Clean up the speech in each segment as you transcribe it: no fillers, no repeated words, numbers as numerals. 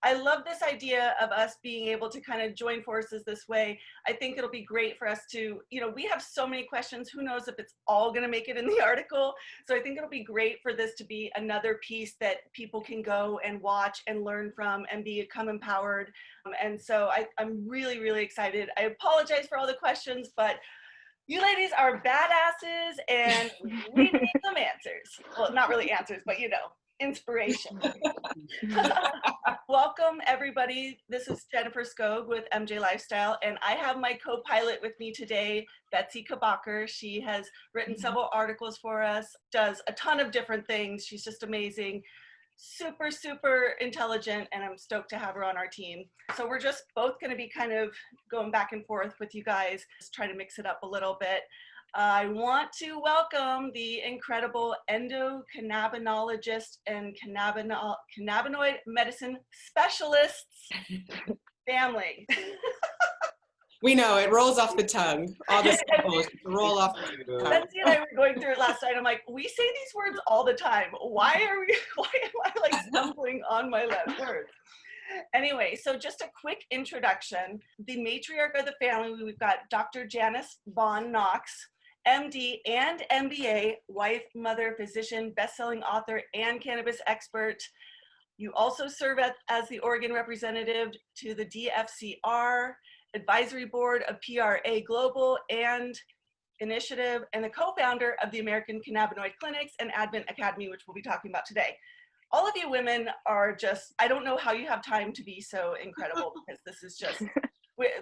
I love this idea of us being able to kind of join forces this way. I think it'll be great for us to, we have so many questions. Who knows if it's all going to make it in the article? So I think it'll be great for this to be another piece that people can go and watch and learn from and become empowered. And so I'm really, really excited. I apologize for all the questions, but you ladies are badasses and we need some answers. Well, not really answers, but inspiration. Welcome everybody. This is Jennifer Skog with MJ Lifestyle, and I have my co-pilot with me today, BETSY KABAKER. She has written several articles for us, does a ton of different things. She's just amazing, super, super intelligent, and I'm stoked to have her on our team. So we're just both going to be kind of going back and forth with you guys, just try to mix it up a little bit. I want to welcome the incredible endocannabinologist and cannabinoid medicine specialists family. We know, it rolls off the tongue. All the syllables roll off the tongue. Betsy and I were going through it last night. I'm like, we say these words all the time. Why am I like stumbling on my last words? Anyway, so just a quick introduction. The matriarch of the family, we've got Dr. Janice Vaughn-Knox, MD and MBA, wife, mother, physician, best-selling author, and cannabis expert. You also serve as the Oregon representative to the DFCR, advisory board of PRA Global and Initiative, and the co-founder of the American Cannabinoid Clinics and Advent Academy, which we'll be talking about today. All of you women are just, I don't know how you have time to be so incredible, because this is just,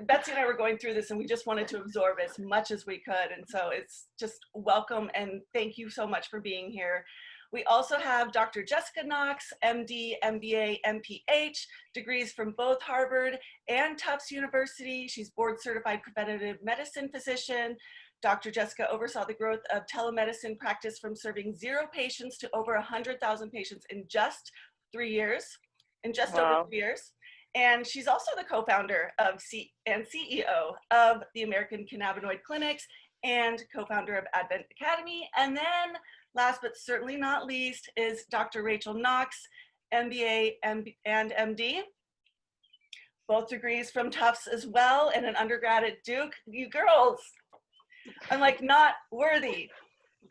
Betsy and I were going through this and we just wanted to absorb as much as we could. And so it's just welcome and thank you so much for being here. We also have Dr. Jessica Knox, MD, MBA, MPH, degrees from both Harvard and Tufts University. She's board certified preventative medicine physician. Dr. Jessica oversaw the growth of telemedicine practice from serving 0 patients to over 100,000 patients in just 3 years, over 3 years. And she's also the co-founder of and CEO of the American Cannabinoid Clinics and co-founder of Advent Academy. And then last but certainly not least is Dr. Rachel Knox, MBA and MD. Both degrees from Tufts as well, and an undergrad at Duke. You girls, I'm like not worthy.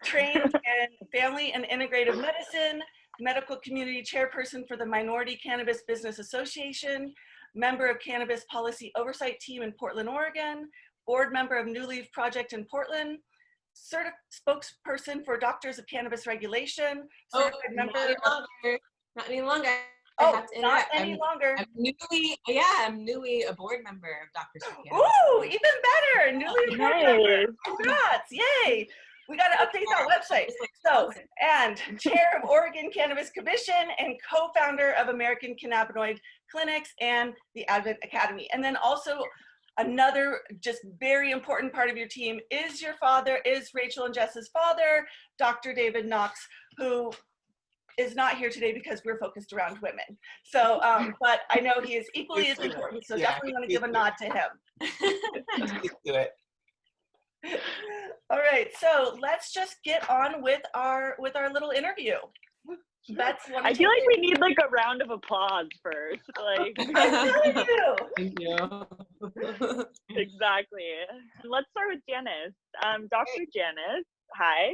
Trained in family and integrative medicine, medical community chairperson for the Minority Cannabis Business Association, member of Cannabis Policy Oversight Team in Portland, Oregon, board member of New Leaf Project in Portland, spokesperson for Doctors of Cannabis Regulation, certified member not any longer. Not any longer. I'm newly a board member of Doctors of Cannabis. Ooh, even better. Newly a board member. Congrats, yay. We got to update that website. So, and chair of Oregon Cannabis Commission and co-founder of American Cannabinoid Clinics and the Advent Academy. And then also another just very important part of your team is your father, is Rachel and Jess's father, Dr. David Knox, who is not here today because we're focused around women. So, but I know he is equally as important, so definitely want to give a nod to him. Let's do it. All right, so let's just get on with our little interview. I feel like we need like a round of applause first. Like, Thank you. Exactly. Let's start with Janice. Dr. Janice, hi.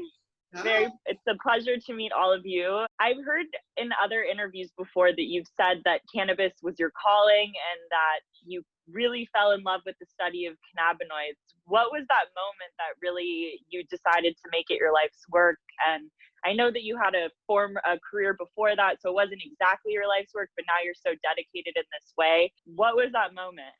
It's a pleasure to meet all of you. I've heard in other interviews before that you've said that cannabis was your calling and that you really fell in love with the study of cannabinoids. What was that moment that really you decided to make it your life's work? And I know that you had a career before that, so it wasn't exactly your life's work, but now you're so dedicated in this way. What was that moment?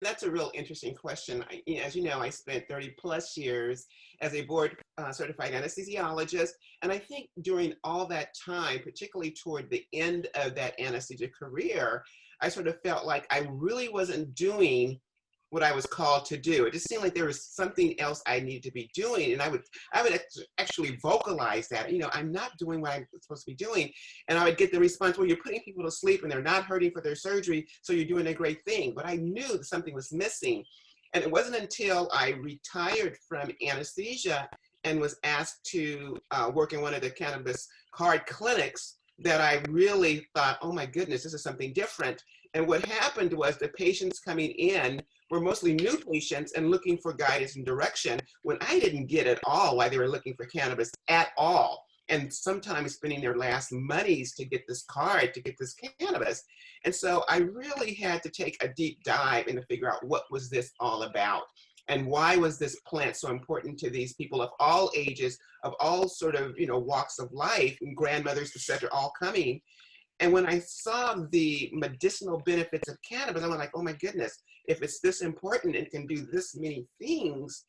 That's a real interesting question. As you know, I spent 30 plus years as a board certified anesthesiologist. And I think during all that time, particularly toward the end of that anesthesia career, I sort of felt like I really wasn't doing what I was called to do. It just seemed like there was something else I needed to be doing. And I would actually vocalize that, I'm not doing what I'm supposed to be doing. And I would get the response, well, you're putting people to sleep and they're not hurting for their surgery, so you're doing a great thing. But I knew that something was missing. And it wasn't until I retired from anesthesia and was asked to work in one of the cannabis card clinics that I really thought, oh my goodness, this is something different. And what happened was the patients coming in were mostly new patients and looking for guidance and direction when I didn't get at all why they were looking for cannabis at all. And sometimes spending their last monies to get this card, to get this cannabis. And so I really had to take a deep dive and to figure out what was this all about and why was this plant so important to these people of all ages, of all sort of, walks of life, and grandmothers, et cetera, all coming. And when I saw the medicinal benefits of cannabis, I was like, oh my goodness, if it's this important and can do this many things,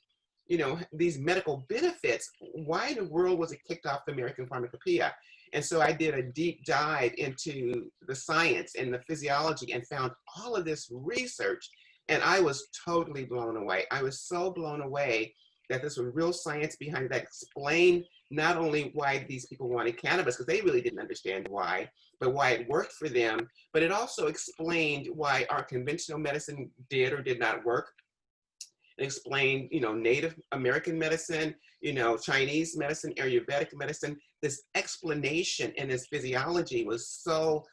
these medical benefits, why in the world was it kicked off the American Pharmacopoeia? And so I did a deep dive into the science and the physiology and found all of this research. And I was totally blown away. I was so blown away that this was real science behind it that explained not only why these people wanted cannabis, because they really didn't understand why, but why it worked for them. But it also explained why our conventional medicine did or did not work. It explained, Native American medicine, Chinese medicine, Ayurvedic medicine. This explanation and this physiology was so,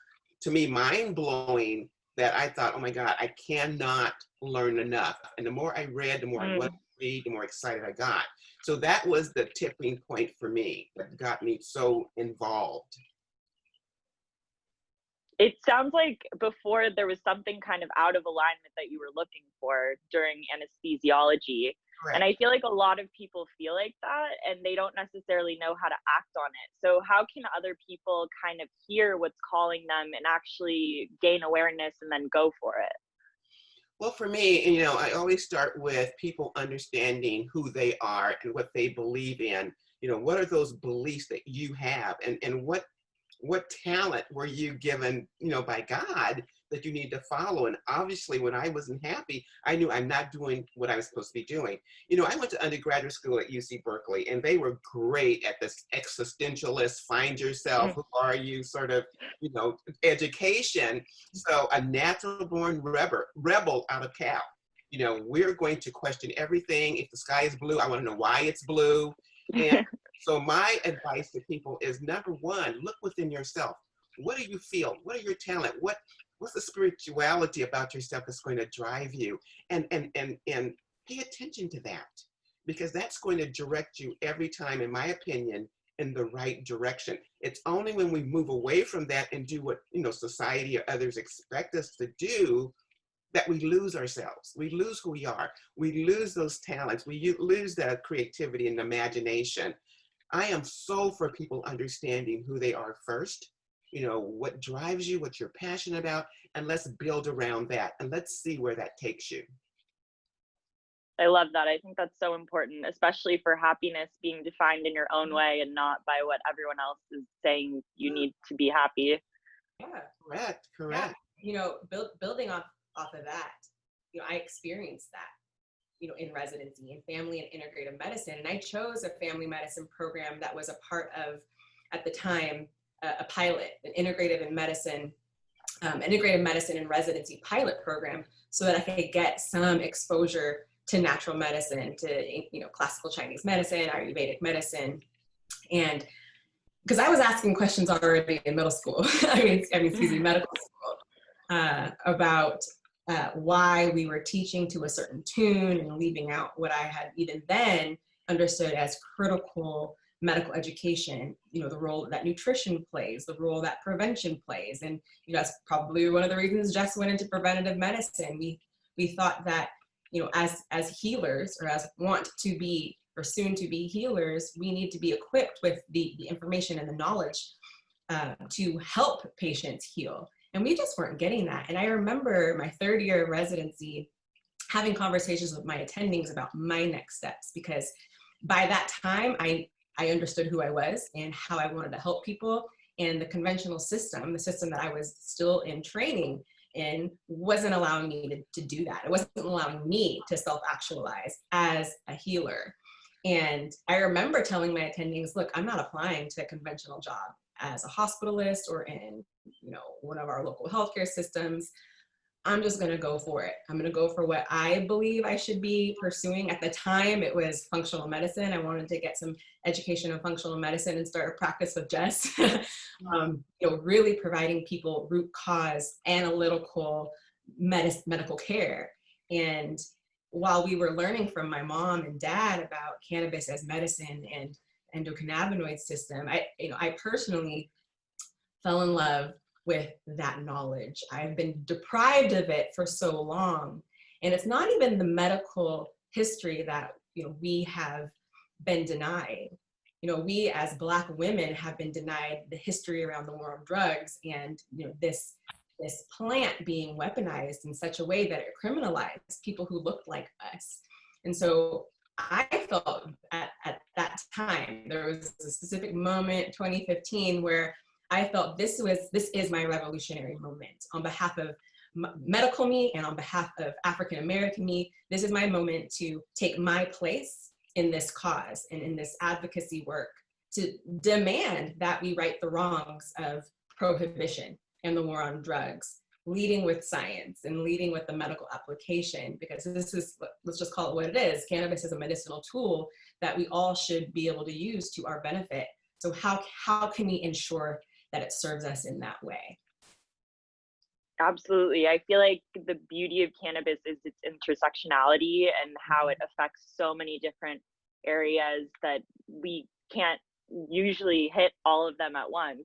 to me, mind-blowing that I thought, oh my God, I cannot learn enough. And the more I read, the more I wanted to read, the more excited I got. So that was the tipping point for me that got me so involved. It sounds like before there was something kind of out of alignment that you were looking for during anesthesiology. Correct. And I feel like a lot of people feel like that and they don't necessarily know how to act on it. So how can other people kind of hear what's calling them and actually gain awareness and then go for it? Well, for me, I always start with people understanding who they are and what they believe in. What are those beliefs that you have, and what talent were you given, by God that you need to follow? And obviously when I wasn't happy, I knew I'm not doing what I was supposed to be doing. I went to undergraduate school at UC Berkeley, and they were great at this existentialist, find yourself, who are you sort of, education. So a natural born rebel out of Cal. We're going to question everything. If the sky is blue, I want to know why it's blue. And so my advice to people is, number one, look within yourself. What do you feel? What are your talent? What's the spirituality about yourself that's going to drive you? And pay attention to that, because that's going to direct you every time, in my opinion, in the right direction. It's only when we move away from that and do what, society or others expect us to do that we lose ourselves. We lose who we are. We lose those talents. We lose that creativity and imagination. I am so for people understanding who they are first, what drives you, what you're passionate about, and let's build around that, and let's see where that takes you. I love that. I think that's so important, especially for happiness being defined in your own way and not by what everyone else is saying you need to be happy. Yeah. Correct. Yeah. Building off of that, I experienced that, in residency in family and integrative medicine. And I chose a family medicine program that was a part of, at the time, a pilot, an integrative medicine and residency pilot program, so that I could get some exposure to natural medicine, to, classical Chinese medicine, Ayurvedic medicine. And because I was asking questions already in middle school, medical school, about why we were teaching to a certain tune and leaving out what I had even then understood as critical medical education, the role that nutrition plays, the role that prevention plays. And that's probably one of the reasons Jess went into preventative medicine. We thought that, as healers, or as want to be or soon to be healers, we need to be equipped with the information and the knowledge to help patients heal. And we just weren't getting that. And I remember my third year of residency having conversations with my attendings about my next steps, because by that time I understood who I was and how I wanted to help people. And the conventional system, the system that I was still in training in, wasn't allowing me to do that. It wasn't allowing me to self-actualize as a healer. And I remember telling my attendings, look, I'm not applying to a conventional job as a hospitalist or in, one of our local healthcare systems. I'm just going to go for it. I'm going to go for what I believe I should be pursuing. At the time, it was functional medicine. I wanted to get some education in functional medicine and start a practice with Jess. Really providing people root cause, analytical medical care. And while we were learning from my mom and dad about cannabis as medicine and endocannabinoid system, I personally fell in love with that knowledge. I've been deprived of it for so long. And it's not even the medical history that we have been denied. We as Black women have been denied the history around the war on drugs and this plant being weaponized in such a way that it criminalized people who looked like us. And so I felt at that time, there was a specific moment, 2015, where I felt this is my revolutionary moment on behalf of medical me and on behalf of African American me. This is my moment to take my place in this cause and in this advocacy work to demand that we right the wrongs of prohibition and the war on drugs, leading with science and leading with the medical application, because this is, let's just call it what it is. Cannabis is a medicinal tool that we all should be able to use to our benefit. So how can we ensure that it serves us in that way? Absolutely. I feel like the beauty of cannabis is its intersectionality and how it affects so many different areas that we can't usually hit all of them at once.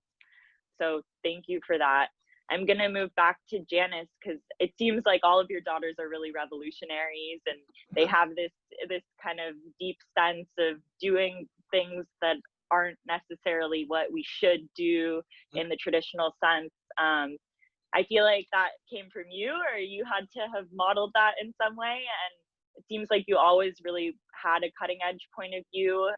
So thank you for that. I'm going to move back to Janice because it seems like all of your daughters are really revolutionaries and they have this kind of deep sense of doing things that aren't necessarily what we should do in the traditional sense. I feel like that came from you, or you had to have modeled that in some way. And it seems like you always really had a cutting edge point of view.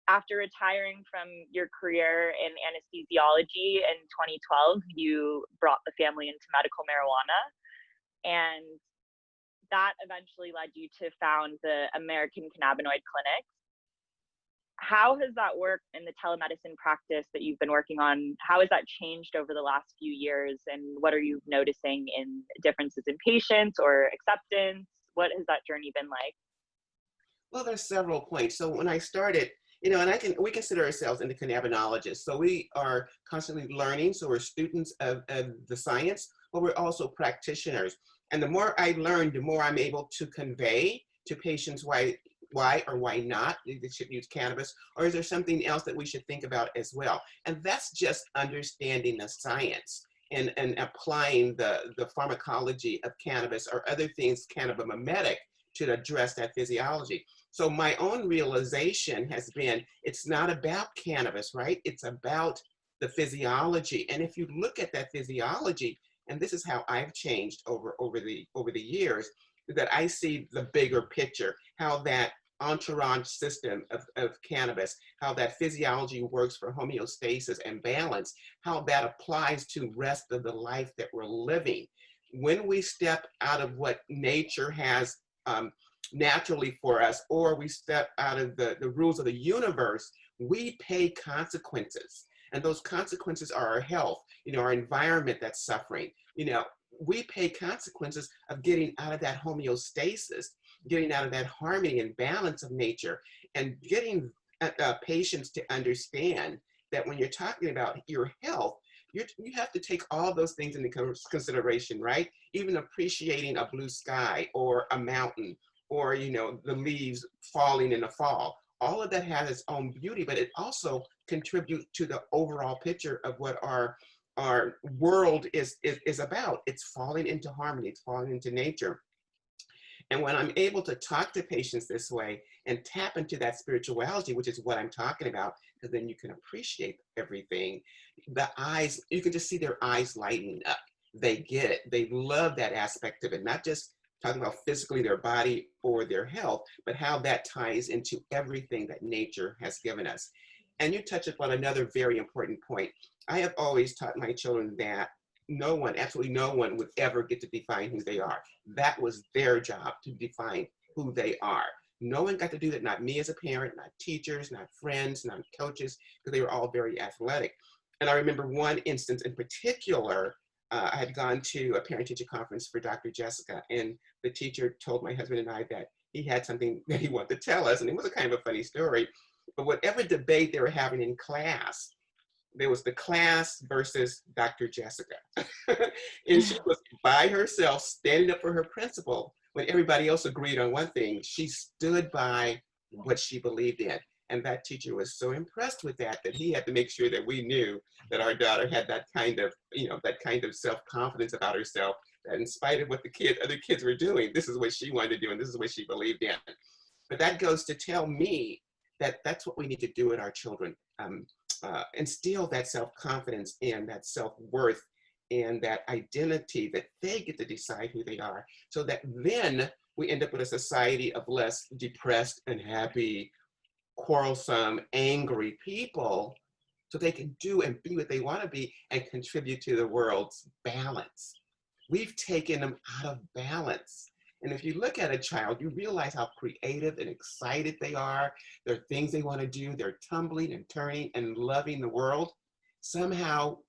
After retiring from your career in anesthesiology in 2012, you brought the family into medical marijuana. And that eventually led you to found the American Cannabinoid Clinics. How has that worked in the telemedicine practice that you've been working on? How has that changed over the last few years? And what are you noticing in differences in patients or acceptance? What has that journey been like? Well, there's several points. So when I started, we consider ourselves endocrinologists. So we are constantly learning. So we're students of the science, but we're also practitioners. And the more I learn, the more I'm able to convey to patients why or why not they should use cannabis, or is there something else that we should think about as well? And that's just understanding the science and applying the pharmacology of cannabis or other things cannabimetic to address that physiology. So my own realization has been, it's not about cannabis, right? It's about the physiology. And if you look at that physiology, and this is how I've changed over the years, that I see the bigger picture, how that entourage system of cannabis, how that physiology works for homeostasis and balance, how that applies to rest of the life that we're living. When we step out of what nature has naturally for us, or we step out of the rules of the universe, we pay consequences. And those consequences are our health, our environment that's suffering. We pay consequences of getting out of that homeostasis, getting out of that harmony and balance of nature, and getting patients to understand that when you're talking about your health, you have to take all those things into consideration, right? Even appreciating a blue sky or a mountain, or the leaves falling in the fall. All of that has its own beauty, but it also contributes to the overall picture of what our world is about. It's falling into harmony, it's falling into nature. And when I'm able to talk to patients this way and tap into that spirituality, which is what I'm talking about, because then you can appreciate everything, the eyes, you can just see their eyes lighting up. They get it. They love that aspect of it, not just talking about physically their body or their health, but how that ties into everything that nature has given us. And you touch upon another very important point. I have always taught my children that no one, absolutely no one, would ever get to define who they are. That was their job, to define who they are. No one got to do that, not me as a parent, not teachers, not friends, not coaches, because they were all very athletic. And I remember one instance in particular I had gone to a parent-teacher conference for Dr. Jessica, and the teacher told my husband and I that he had something that he wanted to tell us, and it was a kind of a funny story. But whatever debate they were having in class, there was the class versus Dr. Jessica. And she was by herself, standing up for her principal. When everybody else agreed on one thing, she stood by what she believed in. And that teacher was so impressed with that he had to make sure that we knew that our daughter had that kind of, that kind of self-confidence about herself, that in spite of what the other kids were doing, this is what she wanted to do, and this is what she believed in. But that goes to tell me that that's what we need to do in our children. Instill that self-confidence and that self-worth and that identity that they get to decide who they are, so that then we end up with a society of less depressed and happy, quarrelsome, angry people, so they can do and be what they want to be and contribute to the world's balance. We've taken them out of balance. And if you look at a child, you realize how creative and excited they are. There are things they want to do. They're tumbling and turning and loving the world. Somehow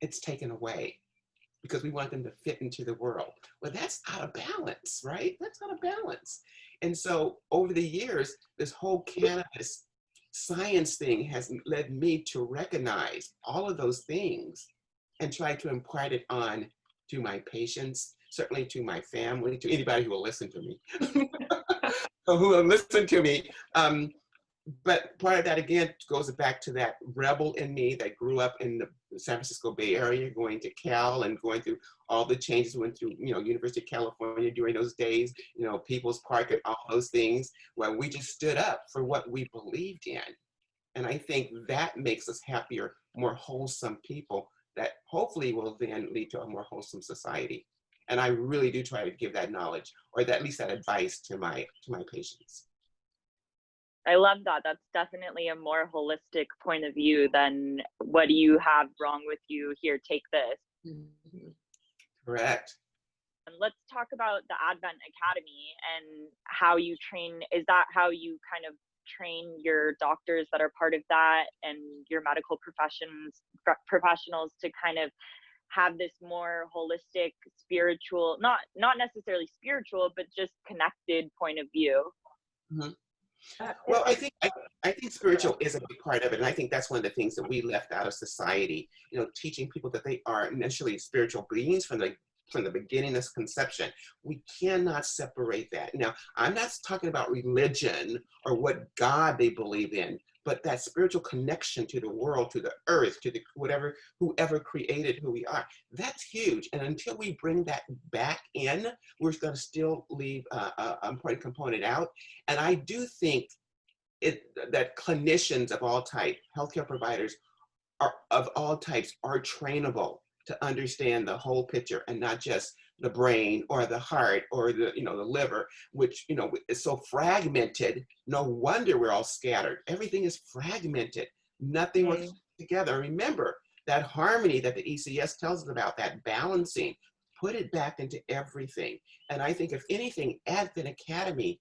it's taken away because we want them to fit into the world. Well, that's out of balance, right? That's out of balance. And so over the years, this whole cannabis science thing has led me to recognize all of those things and try to impart it on to my patients, certainly to my family, to anybody who will listen to me, who will listen to me. But part of that, again, goes back to that rebel in me that grew up in the San Francisco Bay Area, going to Cal and going through all the changes, went through, University of California during those days, People's Park and all those things, where we just stood up for what we believed in. And I think that makes us happier, more wholesome people that hopefully will then lead to a more wholesome society. And I really do try to give that knowledge, or at least that advice to my patients. I love that. That's definitely a more holistic point of view than what do you have wrong with you? Here, take this. Mm-hmm. Correct. And let's talk about the Advent Academy and how you train. Is that how you kind of train your doctors that are part of that and your medical professionals to kind of have this more holistic, spiritual, not necessarily spiritual, but just connected point of view? Mm-hmm. Well, I think spiritual is a big part of it, and I think that's one of the things that we left out of society. Teaching people that they are initially spiritual beings from the beginning of conception. We cannot separate that. Now, I'm not talking about religion or what God they believe in, but that spiritual connection to the world, to the earth, to the whoever created who we are. That's huge. And until we bring that back in, we're going to still leave an important component out. And I do think that clinicians of all types, healthcare providers of all types are trainable to understand the whole picture and not just the brain or the heart or the liver, which is so fragmented. No wonder we're all scattered. Everything is fragmented. Nothing works together. Remember that harmony that the ECS tells us about, that balancing, put it back into everything. And I think if anything, Advent Academy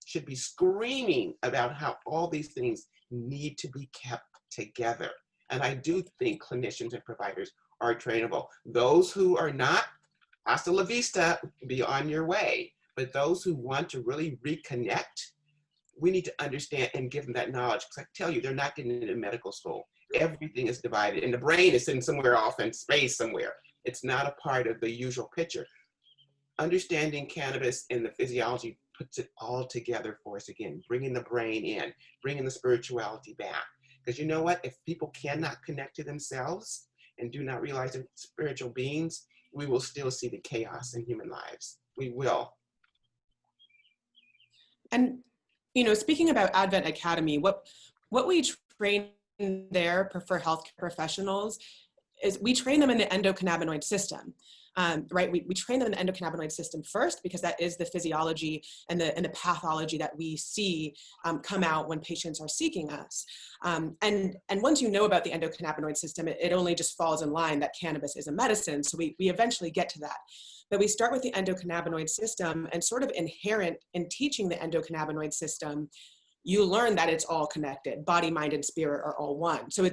should be screaming about how all these things need to be kept together. And I do think clinicians and providers are trainable. Those who are not, hasta la vista, be on your way. But those who want to really reconnect, we need to understand and give them that knowledge. Because I tell you, they're not getting into medical school. Everything is divided, and the brain is sitting somewhere off in space somewhere. It's not a part of the usual picture. Understanding cannabis and the physiology puts it all together for us again, bringing the brain in, bringing the spirituality back. Because you know what? If people cannot connect to themselves and do not realize they're spiritual beings, we will still see the chaos in human lives. We will. And, speaking about Advent Academy, what we train there for healthcare professionals is we train them in the endocannabinoid system. Right? We train them in the endocannabinoid system first because that is the physiology and the pathology that we see come out when patients are seeking us. And once you know about the endocannabinoid system, it only just falls in line that cannabis is a medicine. So we eventually get to that. But we start with the endocannabinoid system, and sort of inherent in teaching the endocannabinoid system, you learn that it's all connected. Body, mind, and spirit are all one. So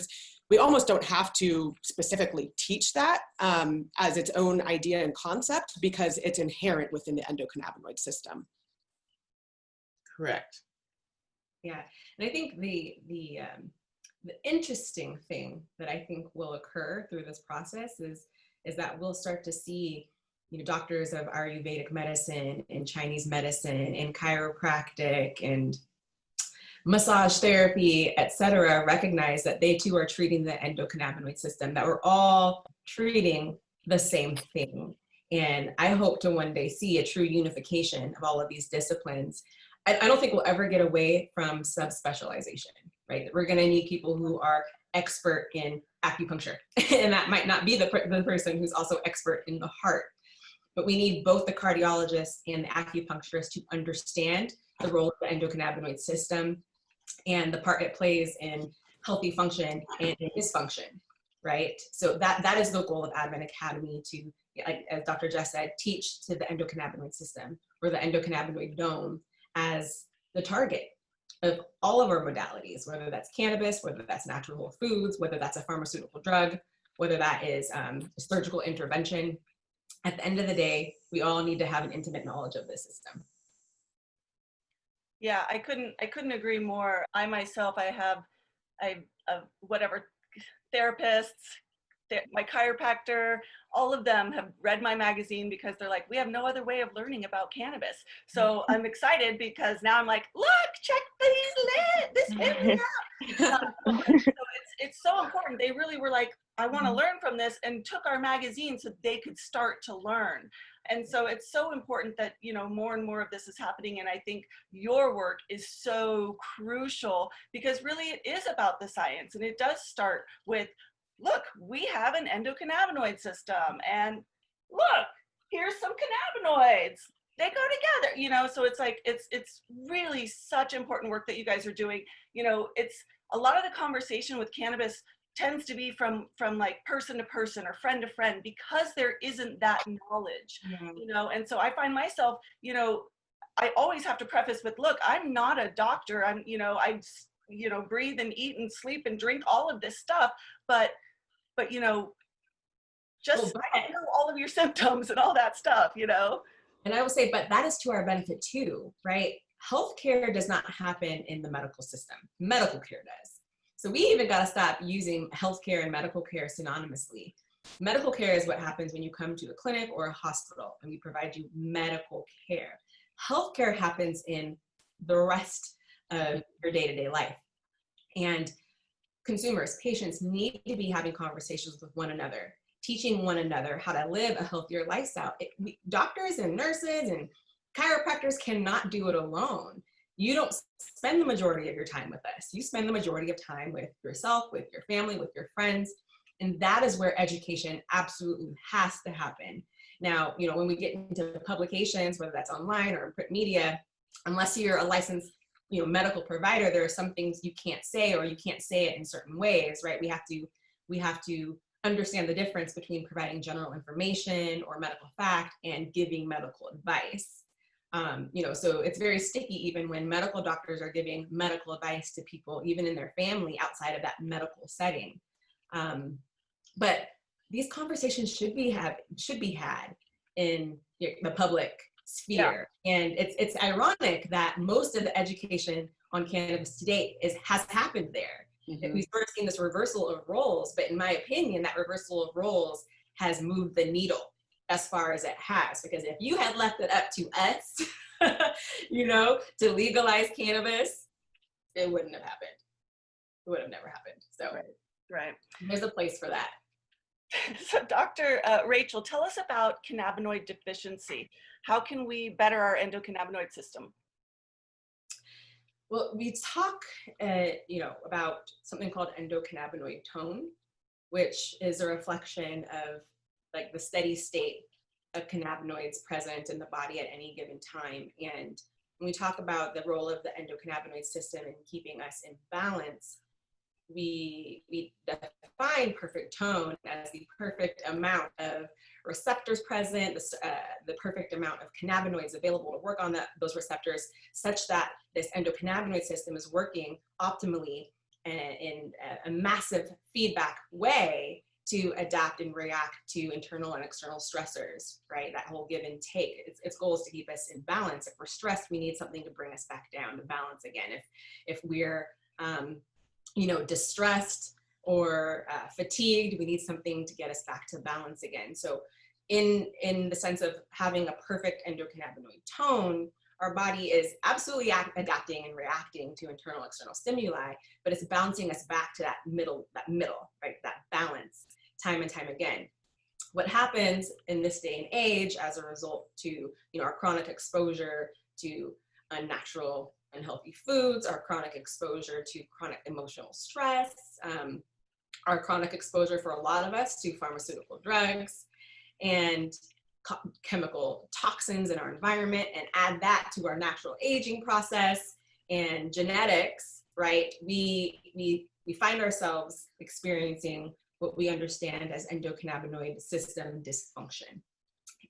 we almost don't have to specifically teach that as its own idea and concept because it's inherent within the endocannabinoid system. Correct. Yeah, and I think the interesting thing that I think will occur through this process is that we'll start to see, you know, doctors of Ayurvedic medicine and Chinese medicine and chiropractic and massage therapy, etc., recognize that they too are treating the endocannabinoid system, that we're all treating the same thing. And I hope to one day see a true unification of all of these disciplines. I don't think we'll ever get away from subspecialization, right? We're going to need people who are expert in acupuncture, and that might not be the person who's also expert in the heart. But we need both the cardiologist and the acupuncturist to understand the role of the endocannabinoid system and the part it plays in healthy function and dysfunction, right? So that is the goal of Advent Academy, to, like, as Dr. Jess said, teach to the endocannabinoid system, or the endocannabinoid dome, as the target of all of our modalities, whether that's cannabis, whether that's natural whole foods, whether that's a pharmaceutical drug, whether that is a surgical intervention. At the end of the day, we all need to have an intimate knowledge of this system. Yeah, I couldn't agree more. I myself, I have whatever therapists, my chiropractor, all of them have read my magazine because they're like, we have no other way of learning about cannabis. So I'm excited because now I'm like, look, check this video out. So it's so important. They really were like, I want to learn from this, and took our magazine so they could start to learn. And so it's so important that, you know, more and more of this is happening. And I think your work is so crucial because really it is about the science, and it does start with, look, we have an endocannabinoid system, and look, here's some cannabinoids. They go together, you know. So it's like, it's really such important work that you guys are doing. You know, it's a lot of the conversation with cannabis tends to be from like person to person or friend to friend, because there isn't that knowledge, you know. And so I find myself, you know, I always have to preface with, look, I'm not a doctor. I'm, you know, I, you know, breathe and eat and sleep and drink all of this stuff, but you know, just know all of your symptoms and all that stuff, you know. And I will say, but that is to our benefit too, right? Healthcare does not happen in the medical system. Medical care does. So we even got to stop using healthcare and medical care synonymously. Medical care is what happens when you come to a clinic or a hospital and we provide you medical care. Healthcare happens in the rest of your day-to-day life. And consumers, patients need to be having conversations with one another, teaching one another how to live a healthier lifestyle. Doctors and nurses and chiropractors cannot do it alone. You don't spend the majority of your time with us. You spend the majority of time with yourself, with your family, with your friends. And that is where education absolutely has to happen. Now, you know, when we get into publications, whether that's online or in print media, unless you're a licensed, you know, medical provider, there are some things you can't say, or you can't say it in certain ways, right? We have to understand the difference between providing general information or medical fact and giving medical advice. You know, so it's very sticky even when medical doctors are giving medical advice to people, even in their family, outside of that medical setting. But these conversations should be had in the public sphere. Yeah. And it's ironic that most of the education on cannabis to date has happened there. Mm-hmm. We've sort of seen this reversal of roles, but in my opinion, that reversal of roles has moved the needle as far as it has. Because if you had left it up to us, you know, to legalize cannabis, it wouldn't have happened. It would have never happened. So right. There's a place for that. So Dr. Rachel, tell us about cannabinoid deficiency. How can we better our endocannabinoid system? Well, we talk, you know, about something called endocannabinoid tone, which is a reflection of like the steady state of cannabinoids present in the body at any given time. And when we talk about the role of the endocannabinoid system in keeping us in balance, we define perfect tone as the perfect amount of receptors present, the perfect amount of cannabinoids available to work on those receptors, such that this endocannabinoid system is working optimally in a massive feedback way to adapt and react to internal and external stressors, right? That whole give and take. Its goal is to keep us in balance. If we're stressed, we need something to bring us back down to balance again. If we're, distressed or fatigued, we need something to get us back to balance again. So in the sense of having a perfect endocannabinoid tone, our body is absolutely adapting and reacting to internal external stimuli, but it's bouncing us back to that middle, right? That balance time and time again. What happens in this day and age as a result to our chronic exposure to unnatural, unhealthy foods, our chronic exposure to chronic emotional stress, our chronic exposure for a lot of us to pharmaceutical drugs and chemical toxins in our environment, and add that to our natural aging process and genetics, right? We find ourselves experiencing what we understand as endocannabinoid system dysfunction.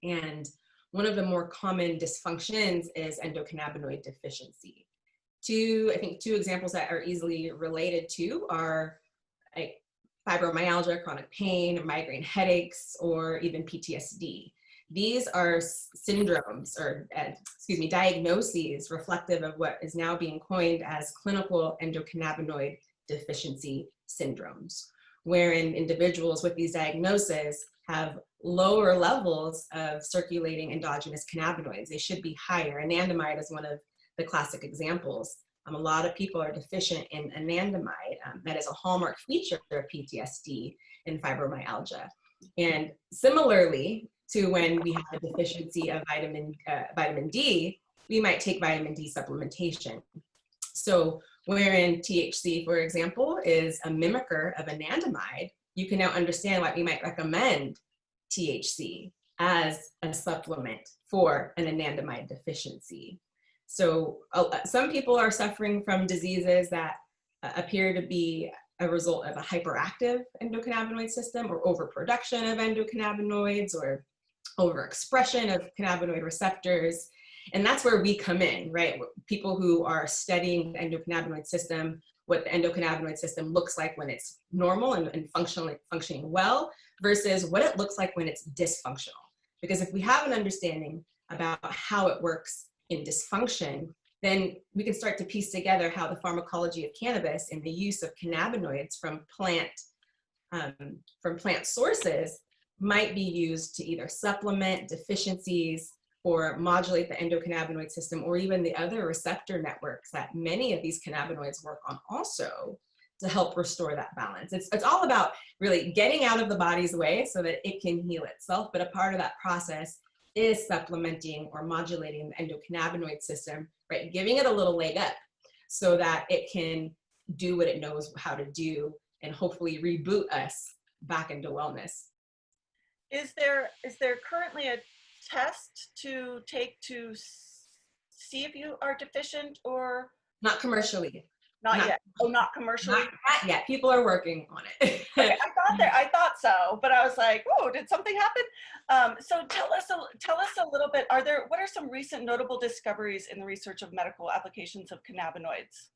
And one of the more common dysfunctions is endocannabinoid deficiency. Two examples that are easily related to are like fibromyalgia, chronic pain, migraine headaches, or even PTSD. These are syndromes or, diagnoses reflective of what is now being coined as clinical endocannabinoid deficiency syndromes, wherein individuals with these diagnoses have lower levels of circulating endogenous cannabinoids. They should be higher. Anandamide is one of the classic examples. A lot of people are deficient in anandamide. That is a hallmark feature of PTSD and fibromyalgia. And similarly to when we have a deficiency of vitamin D, we might take vitamin D supplementation. So wherein THC, for example, is a mimicker of anandamide, you can now understand why we might recommend THC as a supplement for an anandamide deficiency. So some people are suffering from diseases that appear to be a result of a hyperactive endocannabinoid system, or overproduction of endocannabinoids, or overexpression of cannabinoid receptors. And that's where we come in, right? People who are studying the endocannabinoid system, what the endocannabinoid system looks like when it's normal and functioning well, versus what it looks like when it's dysfunctional. Because if we have an understanding about how it works in dysfunction, then we can start to piece together how the pharmacology of cannabis and the use of cannabinoids from plant sources might be used to either supplement deficiencies or modulate the endocannabinoid system, or even the other receptor networks that many of these cannabinoids work on also, to help restore that balance. It's all about really getting out of the body's way so that it can heal itself, but a part of that process is supplementing or modulating the endocannabinoid system, right? Giving it a little leg up so that it can do what it knows how to do and hopefully reboot us back into wellness. Is there currently a test to take to see if you are deficient, or? Not commercially. Not yet. Oh, not commercially? Not yet. People are working on it. Okay, I thought so, but I was like, oh, did something happen? So tell us a little bit, what are some recent notable discoveries in the research of medical applications of cannabinoids?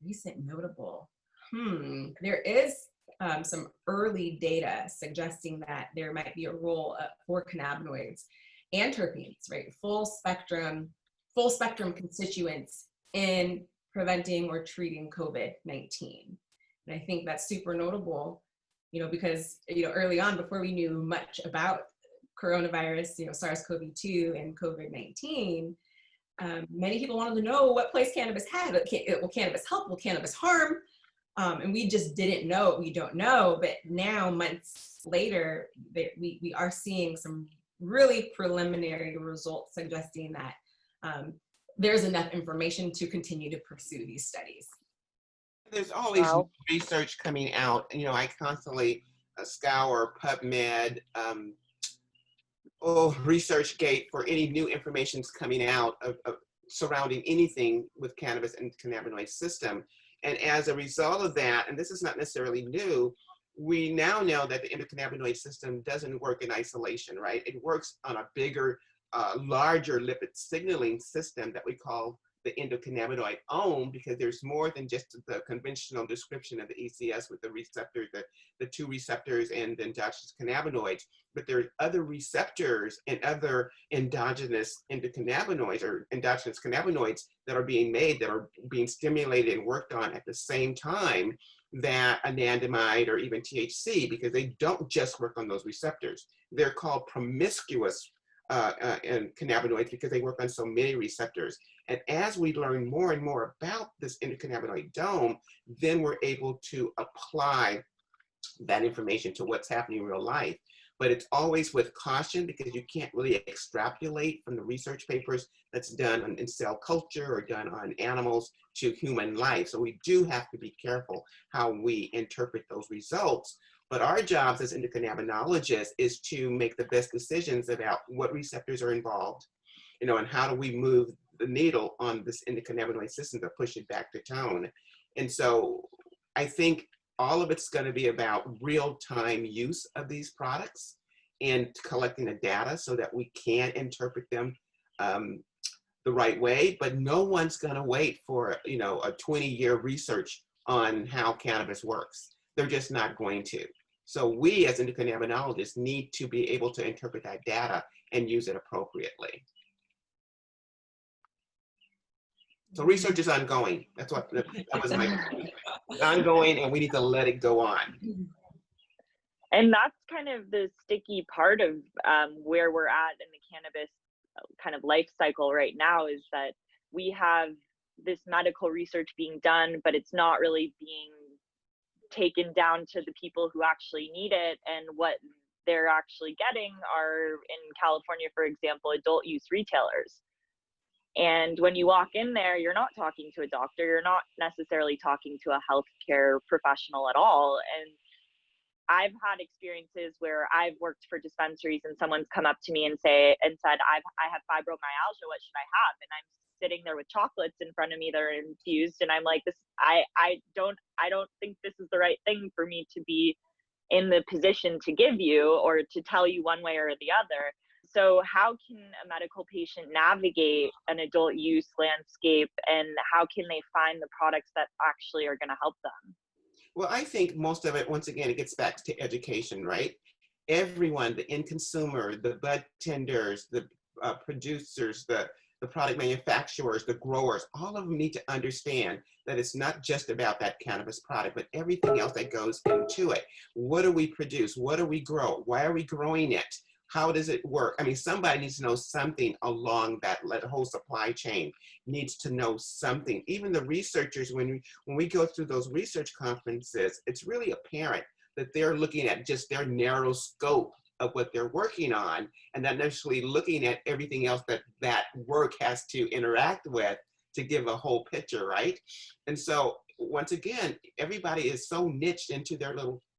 Recent notable. There is some early data suggesting that there might be a role for cannabinoids and terpenes, right? Full spectrum constituents in preventing or treating COVID-19. And I think that's super notable, because, early on, before we knew much about coronavirus, SARS-CoV-2 and COVID-19, many people wanted to know what place cannabis had. Will cannabis help? Will cannabis harm? And we just didn't know. We don't know. But now, months later, we are seeing some really preliminary results suggesting that there's enough information to continue to pursue these studies. There's always research coming out. I constantly scour PubMed, ResearchGate for any new information's coming out of surrounding anything with cannabis and cannabinoid system. And as a result of that, and this is not necessarily new, we now know that the endocannabinoid system doesn't work in isolation, right? It works on a bigger, larger lipid signaling system that we call the endocannabinoid own, because there's more than just the conventional description of the ECS with the receptors, the two receptors and the endogenous cannabinoids, but there's other receptors and other endogenous endocannabinoids or endogenous cannabinoids that are being made, that are being stimulated and worked on at the same time that anandamide or even THC, because they don't just work on those receptors. They're called promiscuous and cannabinoids because they work on so many receptors. And as we learn more and more about this endocannabinoid dome, then we're able to apply that information to what's happening in real life. But it's always with caution, because you can't really extrapolate from the research papers that's done in cell culture or done on animals to human life. So we do have to be careful how we interpret those results. But our jobs as endocannabinologists is to make the best decisions about what receptors are involved, you know, and how do we move the needle on this endocannabinoid system to push it back to tone. And so I think all of it's going to be about real-time use of these products and collecting the data so that we can interpret them the right way. But no one's going to wait for, you know, a 20-year research on how cannabis works. They're just not going to. So we as endocannabinologists need to be able to interpret that data and use it appropriately. So research is ongoing. That was my point. It's ongoing, and we need to let it go on. And that's kind of the sticky part of where we're at in the cannabis kind of life cycle right now, is that we have this medical research being done, but it's not really being taken down to the people who actually need it. And what they're actually getting are, in California, for example, adult use retailers. And when you walk in there, you're not talking to a doctor, you're not necessarily talking to a healthcare professional at all. And I've had experiences where I've worked for dispensaries and someone's come up to me and said, I have fibromyalgia, what should I have? And I'm sitting there with chocolates in front of me that are infused, and I'm like, I don't think this is the right thing for me to be in the position to give you or to tell you one way or the other. So how can a medical patient navigate an adult use landscape, and how can they find the products that actually are going to help them? Well, I think most of it, once again, it gets back to education, right? Everyone, the end consumer, the bud tenders, the producers, the product manufacturers, the growers, all of them need to understand that it's not just about that cannabis product, but everything else that goes into it. What do we produce? What do we grow? Why are we growing it? How does it work? I mean, somebody needs to know something along that whole supply chain needs to know something. Even the researchers, when we go through those research conferences, it's really apparent that they're looking at just their narrow scope of what they're working on, and not necessarily looking at everything else that work has to interact with to give a whole picture, right? And so once again, everybody is so niched into their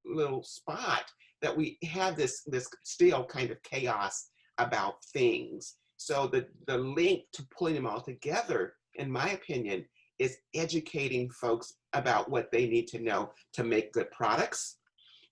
little spot that we have this still kind of chaos about things. So the link to pulling them all together, in my opinion, is educating folks about what they need to know to make good products,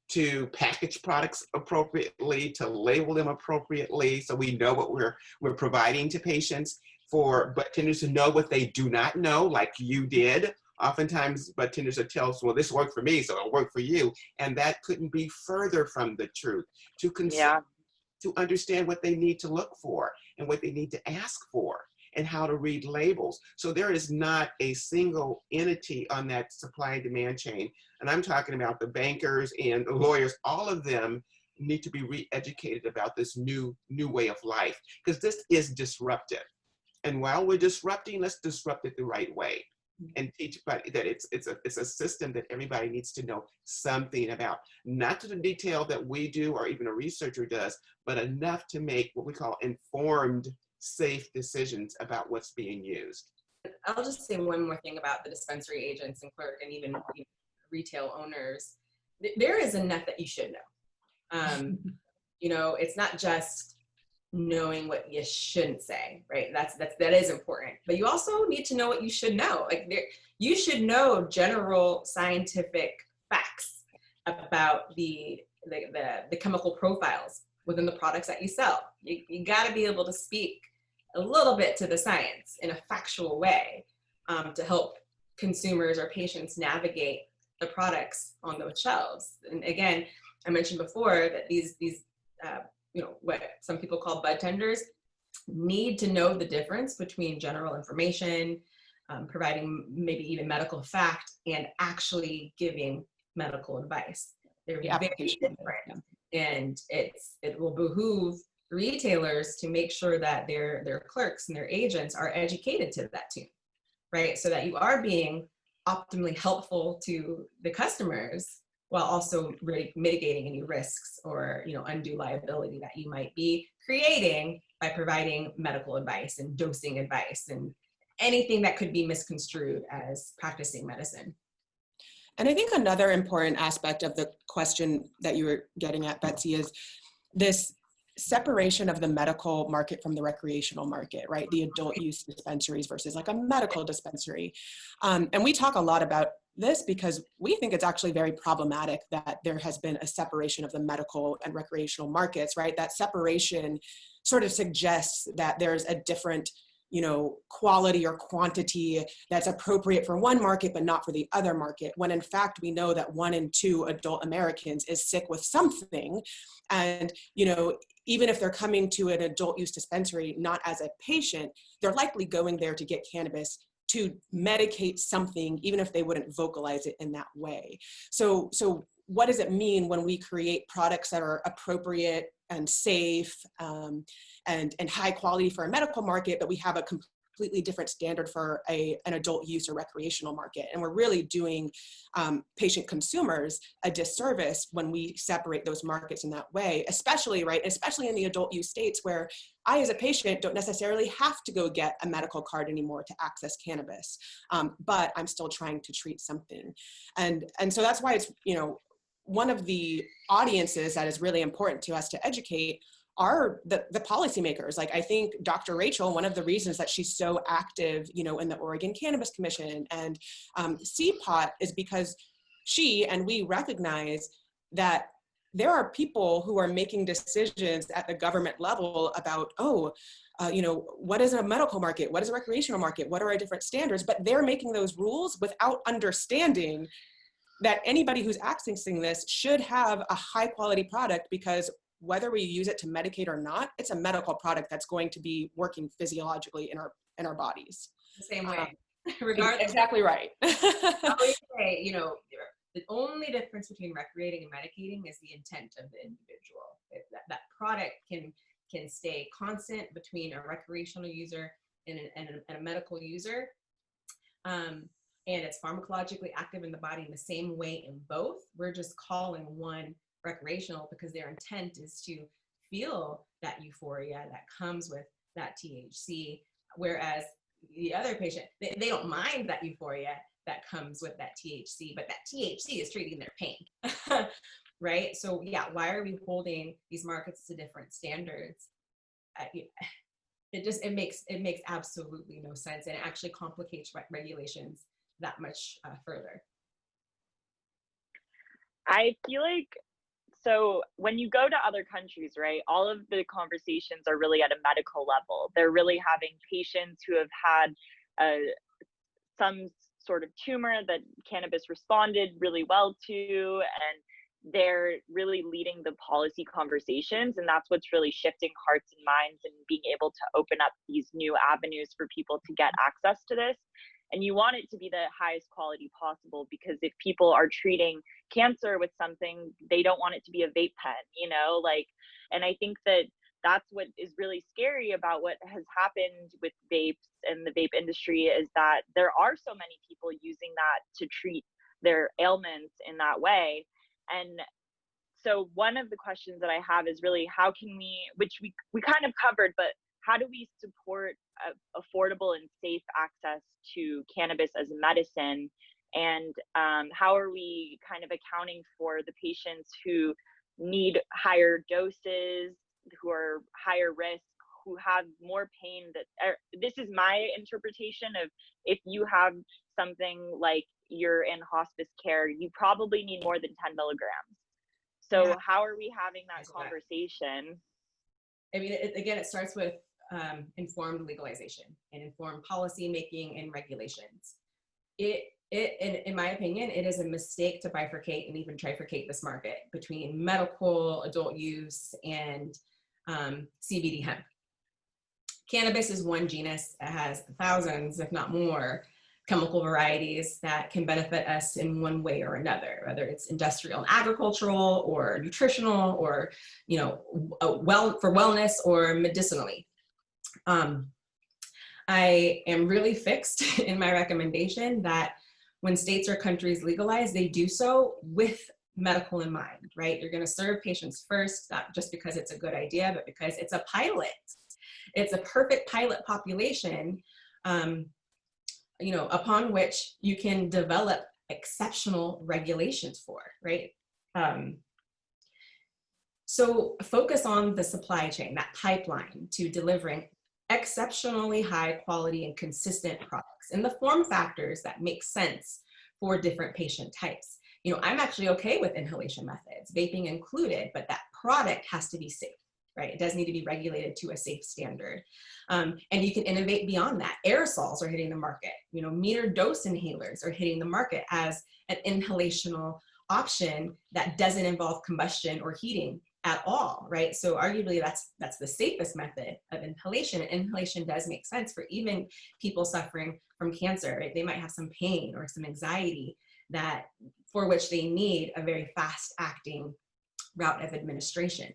to package products appropriately, to label them appropriately, so we know what we're providing to patients, for bud tenders to know what they do not know, like you did. Oftentimes, bud tenders will tell us, well, this worked for me, so it'll work for you. And that couldn't be further from the truth. To understand what they need to look for and what they need to ask for and how to read labels. So there is not a single entity on that supply and demand chain. And I'm talking about the bankers and the lawyers. All of them need to be re-educated about this new way of life, because this is disruptive. And while we're disrupting, let's disrupt it the right way. And teach that it's a system that everybody needs to know something about, not to the detail that we do or even a researcher does, but enough to make what we call informed, safe decisions about what's being used. I'll just say one more thing about the dispensary agents and clerk and even retail owners. There is enough that you should know. You know, it's not just knowing what you shouldn't say, right? That is important, but you also need to know what you should know. Like you should know general scientific facts about the chemical profiles within the products that you sell. You got to be able to speak a little bit to the science in a factual way, to help consumers or patients navigate the products on those shelves. And again, I mentioned before that these what some people call bud tenders need to know the difference between general information, providing maybe even medical fact, and actually giving medical advice. They're very different, and it will behoove retailers to make sure that their clerks and their agents are educated to that tune, right? So that you are being optimally helpful to the customers while also mitigating any risks or undue liability that you might be creating by providing medical advice and dosing advice and anything that could be misconstrued as practicing medicine. And I think another important aspect of the question that you were getting at, Betsy, is this separation of the medical market from the recreational market, right? The adult use dispensaries versus like a medical dispensary. And we talk a lot about this because we think it's actually very problematic that there has been a separation of the medical and recreational markets, right? That separation sort of suggests that there's a different quality or quantity that's appropriate for one market, but not for the other market. When in fact, we know that 1 in 2 adult Americans is sick with something. And, even if they're coming to an adult use dispensary, not as a patient, they're likely going there to get cannabis to medicate something, even if they wouldn't vocalize it in that way. So what does it mean when we create products that are appropriate and safe and high quality for a medical market, but we have a completely different standard for an adult use or recreational market? And we're really doing patient consumers a disservice when we separate those markets in that way, especially in the adult use states where I, as a patient, don't necessarily have to go get a medical card anymore to access cannabis, but I'm still trying to treat something. And so that's why it's, one of the audiences that is really important to us to educate are the policymakers. Like, I think Dr. Rachel, one of the reasons that she's so active, in the Oregon Cannabis Commission and CPOT is because she and we recognize that there are people who are making decisions at the government level about, what is a medical market? What is a recreational market? What are our different standards? But they're making those rules without understanding that anybody who's accessing this should have a high quality product, because whether we use it to medicate or not, it's a medical product that's going to be working physiologically in our bodies. The same way, regardless. Exactly right. I always say, the only difference between recreating and medicating is the intent of the individual. That product can stay constant between a recreational user and a medical user. And it's pharmacologically active in the body in the same way in both. We're just calling one recreational because their intent is to feel that euphoria that comes with that THC, whereas the other patient, they don't mind that euphoria that comes with that THC, but that THC is treating their pain, right? So yeah, why are we holding these markets to different standards? It makes absolutely no sense, and it actually complicates regulations that much further. I feel like, so when you go to other countries, right, all of the conversations are really at a medical level. They're really having patients who have had some sort of tumor that cannabis responded really well to, and they're really leading the policy conversations. And that's what's really shifting hearts and minds and being able to open up these new avenues for people to get access to this. And you want it to be the highest quality possible, because if people are treating cancer with something, they don't want it to be a vape pen, and I think that that's what is really scary about what has happened with vapes and the vape industry, is that there are so many people using that to treat their ailments in that way. And so one of the questions that I have is really, how can we, which we kind of covered, but how do we support affordable and safe access to cannabis as a medicine? And how are we kind of accounting for the patients who need higher doses, who are higher risk, who have more pain? This is my interpretation of, if you have something like you're in hospice care, you probably need more than 10 milligrams. So how are we having that conversation? I mean, it starts with informed legalization and informed policy making and regulations. In my opinion, it is a mistake to bifurcate and even trifurcate this market between medical, adult use, and CBD hemp. Cannabis is one genus that has thousands, if not more, chemical varieties that can benefit us in one way or another, whether it's industrial and agricultural or nutritional or, you know, for wellness or medicinally. I am really fixed in my recommendation that when states or countries legalize, they do so with medical in mind, right? You're going to serve patients first, not just because it's a good idea, but because it's a pilot. It's a perfect pilot population, you know, upon which you can develop exceptional regulations for, right? So focus on the supply chain, that pipeline to delivering exceptionally high quality and consistent products in the form factors that make sense for different patient types. You know, I'm actually okay with inhalation methods, vaping included, but that product has to be safe, right? It does need to be regulated to a safe standard. And you can innovate beyond that. Aerosols are hitting the market. You know, metered dose inhalers are hitting the market as an inhalational option that doesn't involve combustion or heating at all, right? So arguably that's the safest method of inhalation. And inhalation does make sense for even people suffering from cancer, right? They might have some pain or some anxiety for which they need a very fast acting route of administration.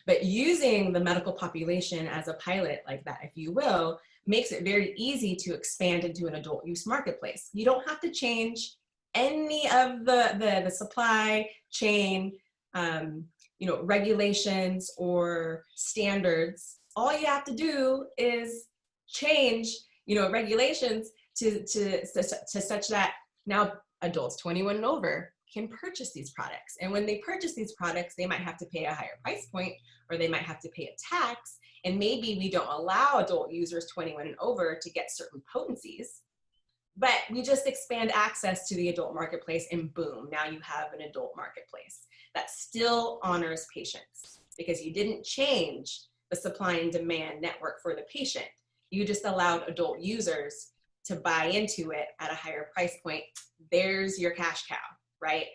But using the medical population as a pilot like that, if you will, makes it very easy to expand into an adult use marketplace. You don't have to change any of the supply chain, you know, regulations or standards. All you have to do is change, you know, regulations to such that now adults 21 and over can purchase these products. And when they purchase these products, they might have to pay a higher price point, or they might have to pay a tax. And maybe we don't allow adult users 21 and over to get certain potencies, but we just expand access to the adult marketplace, and boom, now you have an adult marketplace that still honors patients, because you didn't change the supply and demand network for the patient. You just allowed adult users to buy into it at a higher price point. There's your cash cow, right?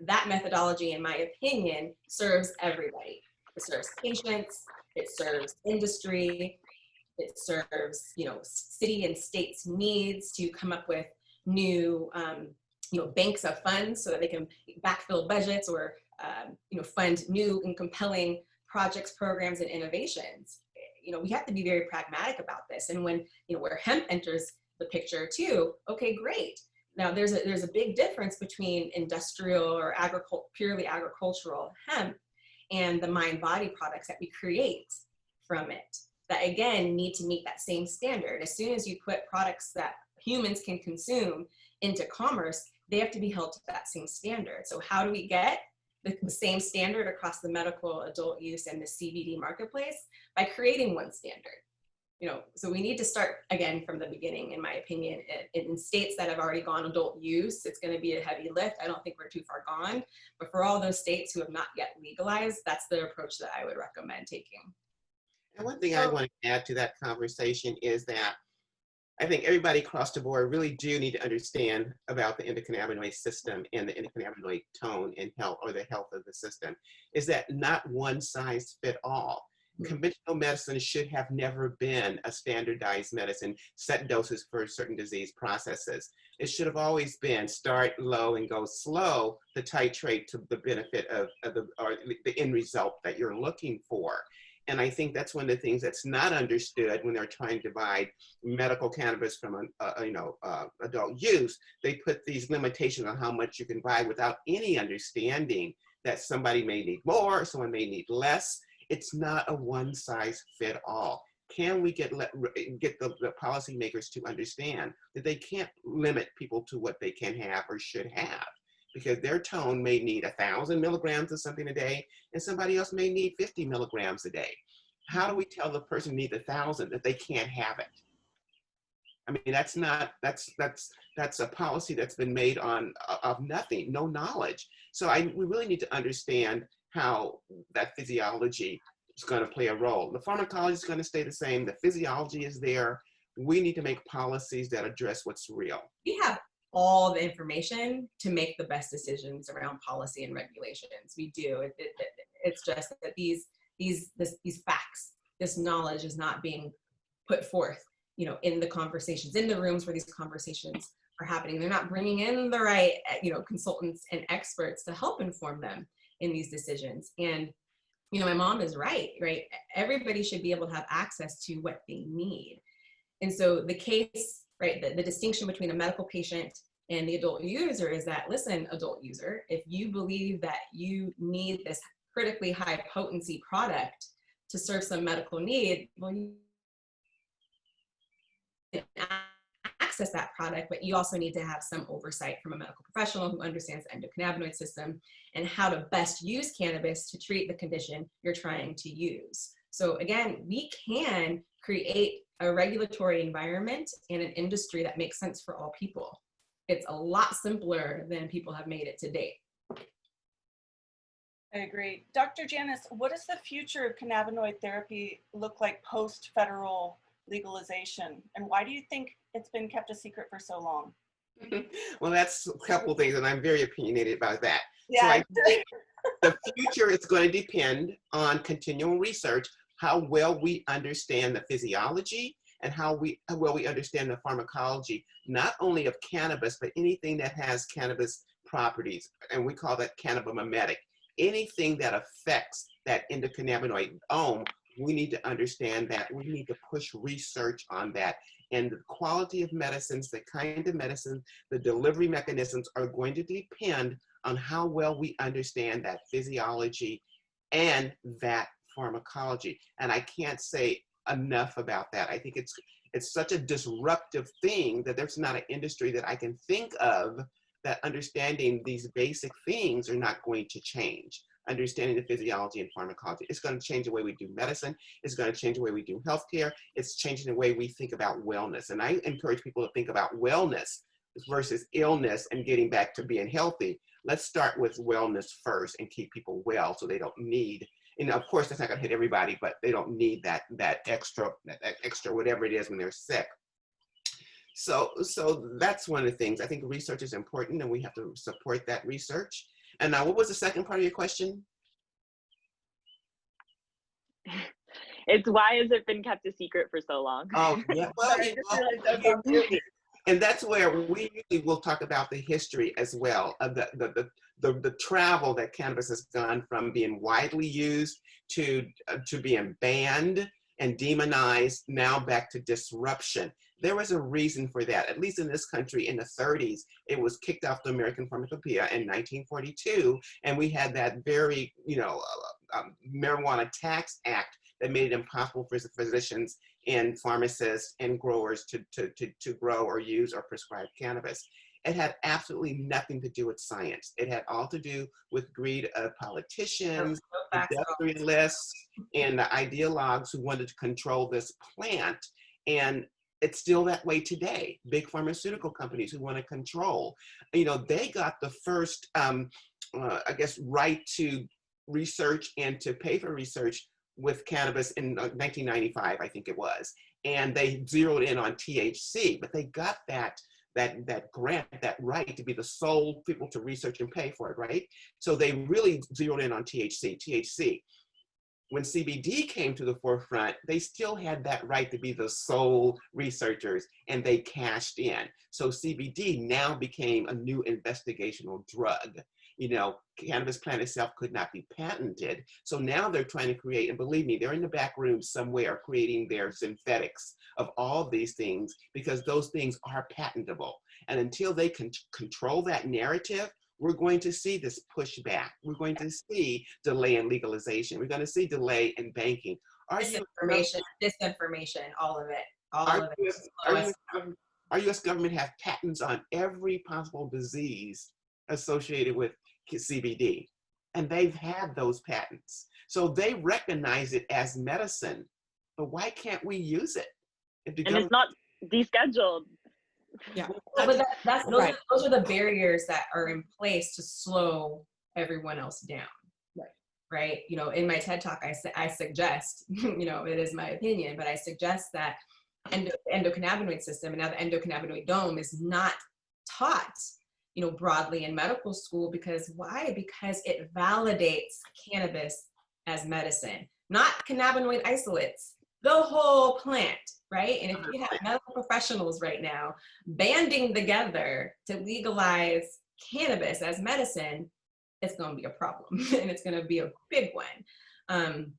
That methodology, in my opinion, serves everybody. It serves patients, it serves industry, it serves, you know, city and states' needs to come up with new, you know, banks of funds so that they can backfill budgets or, you know, fund new and compelling projects, programs, and innovations. You know, we have to be very pragmatic about this. And when, you know, where hemp enters the picture too, okay, great. Now there's a big difference between industrial or purely agricultural hemp and the mind-body products that we create from it, that again need to meet that same standard. As soon as you put products that humans can consume into commerce, they have to be held to that same standard. So how do we get the same standard across the medical, adult use, and the CBD marketplace? By creating one standard. You know, so we need to start again from the beginning, in my opinion. In states that have already gone adult use, it's going to be a heavy lift. I don't think we're too far gone, but for all those states who have not yet legalized, that's the approach that I would recommend taking. And one thing I want to add to that conversation is that I think everybody across the board really do need to understand about the endocannabinoid system and the endocannabinoid tone and health, or the health of the system, is that not one size fit all. Conventional medicine should have never been a standardized medicine, set doses for certain disease processes. It should have always been start low and go slow to titrate to the benefit of the end result that you're looking for. And I think that's one of the things that's not understood when they're trying to divide medical cannabis from adult use. They put these limitations on how much you can buy without any understanding that somebody may need more, someone may need less. It's not a one size fit all. Can we get the policymakers to understand that they can't limit people to what they can have or should have? Because their tone may need 1,000 milligrams of something a day, and somebody else may need 50 milligrams a day. How do we tell the person who needs 1,000 that they can't have it? I mean, that's a policy that's been made of nothing, no knowledge. So we really need to understand how that physiology is going to play a role. The pharmacology is going to stay the same. The physiology is there. We need to make policies that address what's real. We have all the information to make the best decisions around policy and regulations. We do. It's just that these facts, this knowledge is not being put forth, in the conversations, in the rooms where these conversations are happening. They're not bringing in the right, consultants and experts to help inform them in these decisions. And, my mom is right? Everybody should be able to have access to what they need. And so the case, right, the distinction between a medical patient and the adult user is that, listen, adult user, if you believe that you need this critically high potency product to serve some medical need, well, you can access that product, but you also need to have some oversight from a medical professional who understands the endocannabinoid system and how to best use cannabis to treat the condition you're trying to use. So again, we can create a regulatory environment and an industry that makes sense for all people. It's a lot simpler than people have made it to date. I agree. Dr. Janice, what does the future of cannabinoid therapy look like post-federal legalization? And why do you think it's been kept a secret for so long? Well, that's a couple of things, and I'm very opinionated about that. Yeah. So I think the future is going to depend on continual research, how well we understand the physiology and how well we understand the pharmacology, not only of cannabis, but anything that has cannabis properties, and we call that cannabinomimetic. Anything that affects that endocannabinoid we need to understand that. We need to push research on that. And the quality of medicines, the kind of medicine, the delivery mechanisms are going to depend on how well we understand that physiology and that pharmacology. And I can't say enough about that. I think it's such a disruptive thing that there's not an industry that I can think of that understanding these basic things are not going to change. Understanding the physiology and pharmacology. It's going to change the way we do medicine. It's going to change the way we do healthcare. It's changing the way we think about wellness. And I encourage people to think about wellness versus illness and getting back to being healthy. Let's start with wellness first and keep people well so they don't need, of course that's not going to hit everybody, but they don't need that extra whatever it is when they're sick. So that's one of the things. I think research is important and we have to support that research. And now, what was the second part of your question? It's why has it been kept a secret for so long? Oh, yeah. Well, and that's where we usually will talk about the history as well of the travel that cannabis has gone from being widely used to being banned and demonized, now back to disruption. There was a reason for that. At least in this country in the 30s, it was kicked off the American Pharmacopoeia in 1942, and we had that very, Marijuana Tax Act that made it impossible for physicians and pharmacists and growers to grow or use or prescribe cannabis. It had absolutely nothing to do with science. It had all to do with greed of politicians, industrialists, and the ideologues who wanted to control this plant. And it's still that way today. Big pharmaceutical companies who want to control. They got the first, right to research and to pay for research with cannabis in 1995, I think it was. And they zeroed in on THC, but they got that grant, that right to be the sole people to research and pay for it, right? So they really zeroed in on THC. When CBD came to the forefront, they still had that right to be the sole researchers, and they cashed in. So CBD now became a new investigational drug. Cannabis plant itself could not be patented. So now they're trying to create, and believe me, they're in the back room somewhere creating their synthetics of all these things because those things are patentable. And until they can control that narrative, we're going to see this pushback. We're going to see delay in legalization. We're going to see delay in banking. Disinformation, all of it. Our U.S. government have patents on every possible disease associated with CBD, and they've had those patents. So they recognize it as medicine, but why can't we use it? And it's not descheduled. Yeah, but those are the barriers that are in place to slow everyone else down. Right. right? You know, in my TED Talk, I suggest, you know, it is my opinion, but I suggest that endocannabinoid system and now the endocannabinoid dome is not taught, you know, broadly in medical school. Because why? Because it validates cannabis as medicine, not cannabinoid isolates, the whole plant, right? And if you have medical professionals right now banding together to legalize cannabis as medicine, it's going to be a problem and it's going to be a big one.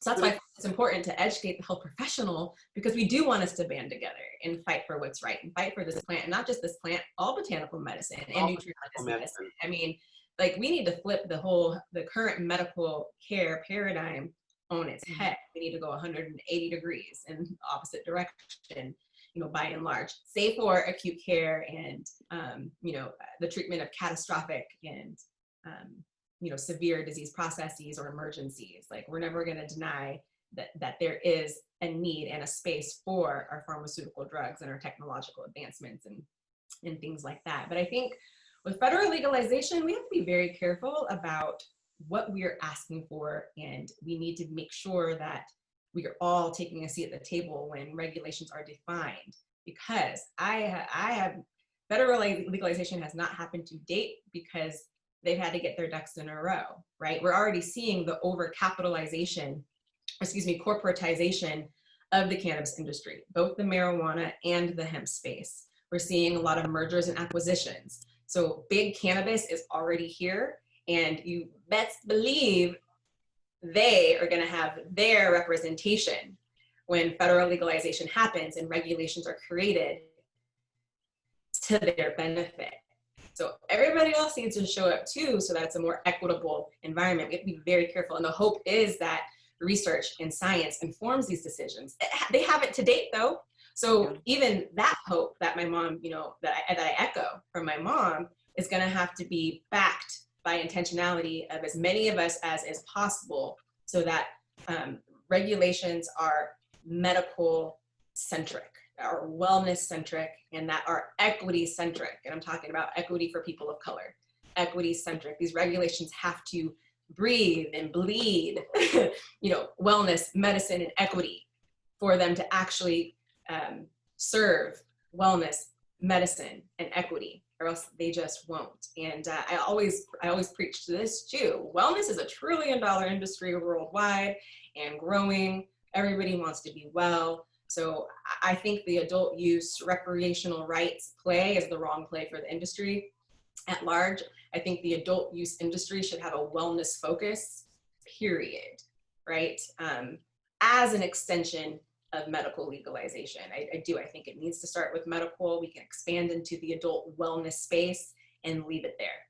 So that's why it's important to educate the health professional, because we do want us to band together and fight for what's right and fight for this plant, and not just this plant, all botanical medicine and nutrient medicine. I mean, like, we need to flip the current medical care paradigm on its head. We need to go 180 degrees in the opposite direction, you know, by and large, save for acute care and, you know, the treatment of catastrophic and, you know, severe disease processes or emergencies. Like, we're never going to deny that there is a need and a space for our pharmaceutical drugs and our technological advancements and things like that. But I think with federal legalization, we have to be very careful about what we are asking for, and we need to make sure that we are all taking a seat at the table when regulations are defined. Because federal legalization has not happened to date because they've had to get their ducks in a row, right? We're already seeing the corporatization of the cannabis industry, both the marijuana and the hemp space. We're seeing a lot of mergers and acquisitions. So big cannabis is already here, and you best believe they are gonna have their representation when federal legalization happens and regulations are created to their benefit. So everybody else needs to show up too, so that it's a more equitable environment. We have to be very careful. And the hope is that research and science informs these decisions. They haven't to date though. So even that hope that my mom, you know, that I echo from my mom, is gonna have to be backed by intentionality of as many of us as is possible, so that regulations are medical centric, are wellness centric, and that are equity centric. And I'm talking about equity for people of color, equity centric. These regulations have to breathe and bleed, you know, wellness, medicine, and equity for them to actually serve wellness, medicine, and equity, or else they just won't. And I always preach to this too. Wellness is a $1 trillion industry worldwide and growing. Everybody wants to be well. So I think the adult use recreational rights play is the wrong play for the industry at large. I think the adult use industry should have a wellness focus, period, right? As an extension of medical legalization. I think it needs to start with medical. We can expand into the adult wellness space and leave it there.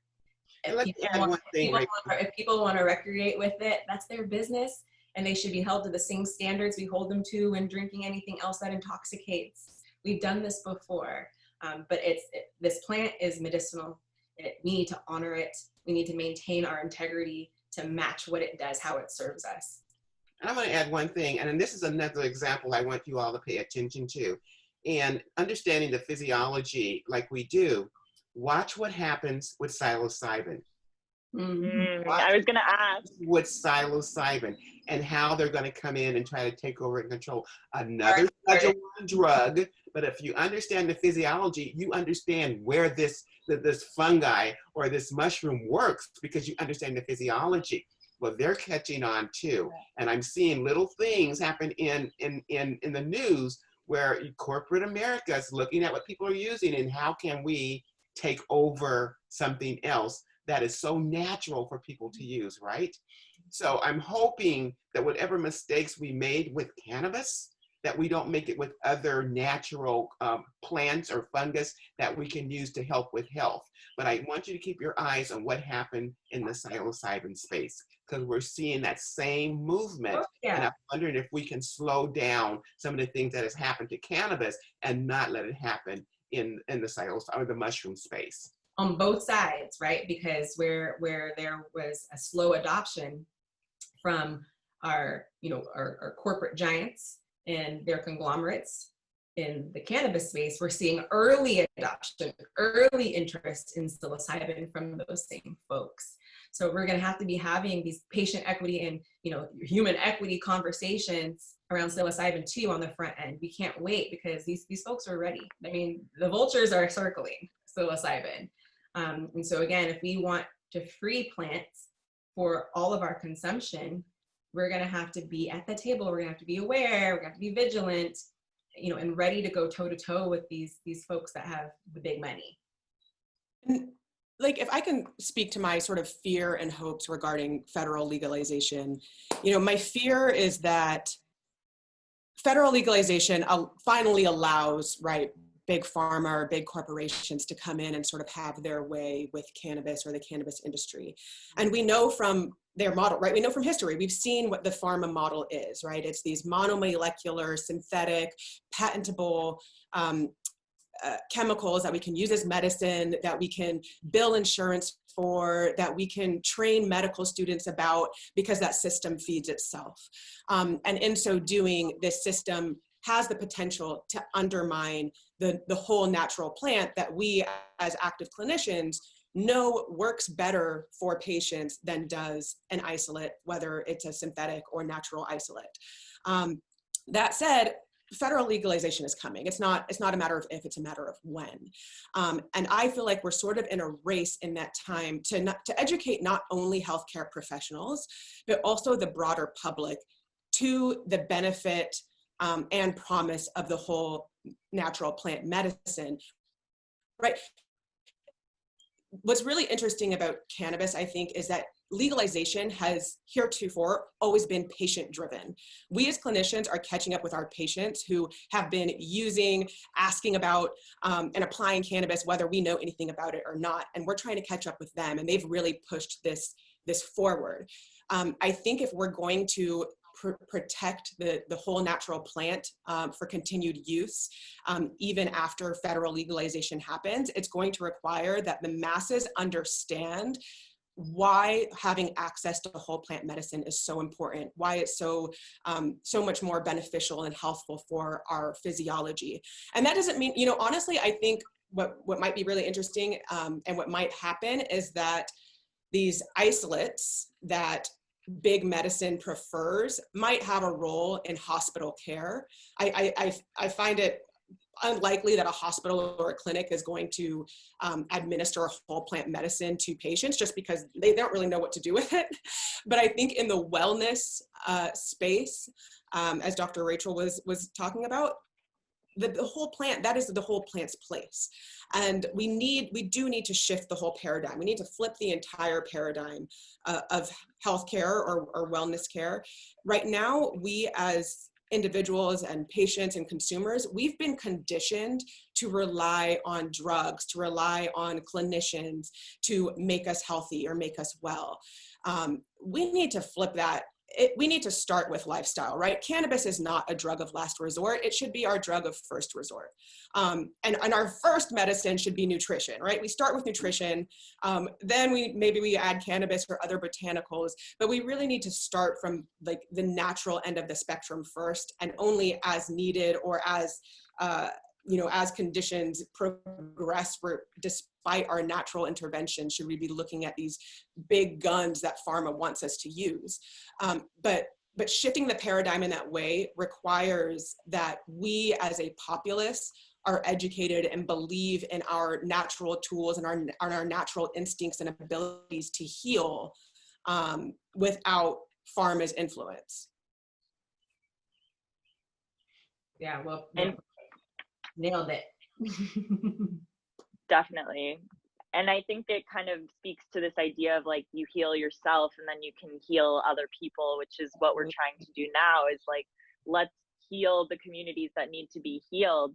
If people want to recreate with it, that's their business, and they should be held to the same standards we hold them to when drinking anything else that intoxicates. We've done this before, but this plant is medicinal. We need to honor it. We need to maintain our integrity to match what it does, how it serves us. And I'm going to add one thing, and this is another example I want you all to pay attention to. And understanding the physiology like we do, watch what happens with psilocybin. I was going to ask. With psilocybin and how they're going to come in and try to take over and control another Schedule I drug. But if you understand the physiology, you understand where this fungi or this mushroom works, because you understand the physiology. Well, they're catching on too. And I'm seeing little things happen in the news where corporate America is looking at what people are using and how can we take over something else that is so natural for people to use, right? So I'm hoping that whatever mistakes we made with cannabis, that we don't make it with other natural plants or fungus that we can use to help with health. But I want you to keep your eyes on what happened in the psilocybin space, because we're seeing that same movement. And I'm wondering if we can slow down some of the things that has happened to cannabis and not let it happen in the psilocybin or the mushroom space. On both sides, right? Because where there was a slow adoption from our corporate giants and their conglomerates in the cannabis space, we're seeing early adoption, early interest in psilocybin from those same folks. So we're going to have to be having these patient equity and, human equity conversations around psilocybin too on the front end. We can't wait because these folks are ready. I mean, the vultures are circling psilocybin. And so again, if we want to free plants for all of our consumption, we're going to have to be at the table. We're going to have to be aware. We're going to have to be vigilant, and ready to go toe to toe with these folks that have the big money. Like, if I can speak to my sort of fear and hopes regarding federal legalization, my fear is that federal legalization finally allows, right, big pharma or big corporations to come in and sort of have their way with cannabis or the cannabis industry. And we know from their model, right? We know from history, we've seen what the pharma model is, right? It's these monomolecular, synthetic, patentable chemicals that we can use as medicine, that we can bill insurance for, that we can train medical students about, because that system feeds itself. And in so doing, this system has the potential to undermine the whole natural plant that we as active clinicians know works better for patients than does an isolate, whether it's a synthetic or natural isolate. That said, federal legalization is coming. It's not a matter of if, it's a matter of when. And I feel like we're sort of in a race in that time to educate not only healthcare professionals, but also the broader public to the benefit and promise of the whole natural plant medicine, right? What's really interesting about cannabis, I think, is that legalization has heretofore always been patient-driven. We as clinicians are catching up with our patients who have been using, asking about, and applying cannabis, whether we know anything about it or not. And we're trying to catch up with them, and they've really pushed this forward. I think if we're going to protect the whole natural plant for continued use, even after federal legalization happens, it's going to require that the masses understand why having access to whole plant medicine is so important, why it's so much more beneficial and healthful for our physiology. And that doesn't mean, honestly, I think what might be really interesting and what might happen is that these isolates that big medicine prefers might have a role in hospital care. I find it unlikely that a hospital or a clinic is going to administer a whole plant medicine to patients just because they don't really know what to do with it. But I think in the wellness space, as Dr. Rachel was talking about, the whole plant, that is the whole plant's place. And we do need to shift the whole paradigm. We need to flip the entire paradigm of healthcare or wellness care. Right now, we as individuals and patients and consumers, we've been conditioned to rely on drugs, to rely on clinicians to make us healthy or make us well. We need to flip that. We need to start with lifestyle, right? Cannabis is not a drug of last resort. It should be our drug of first resort. And our first medicine should be nutrition, right? We start with nutrition, then we add cannabis or other botanicals, but we really need to start from like the natural end of the spectrum first, and only as needed or as conditions progress, despite our natural intervention, should we be looking at these big guns that pharma wants us to use. But shifting the paradigm in that way requires that we as a populace are educated and believe in our natural tools and our natural instincts and abilities to heal without pharma's influence. Yeah, well, nailed it. Definitely. And I think it kind of speaks to this idea of like, you heal yourself and then you can heal other people, which is what we're trying to do now, is like, let's heal the communities that need to be healed.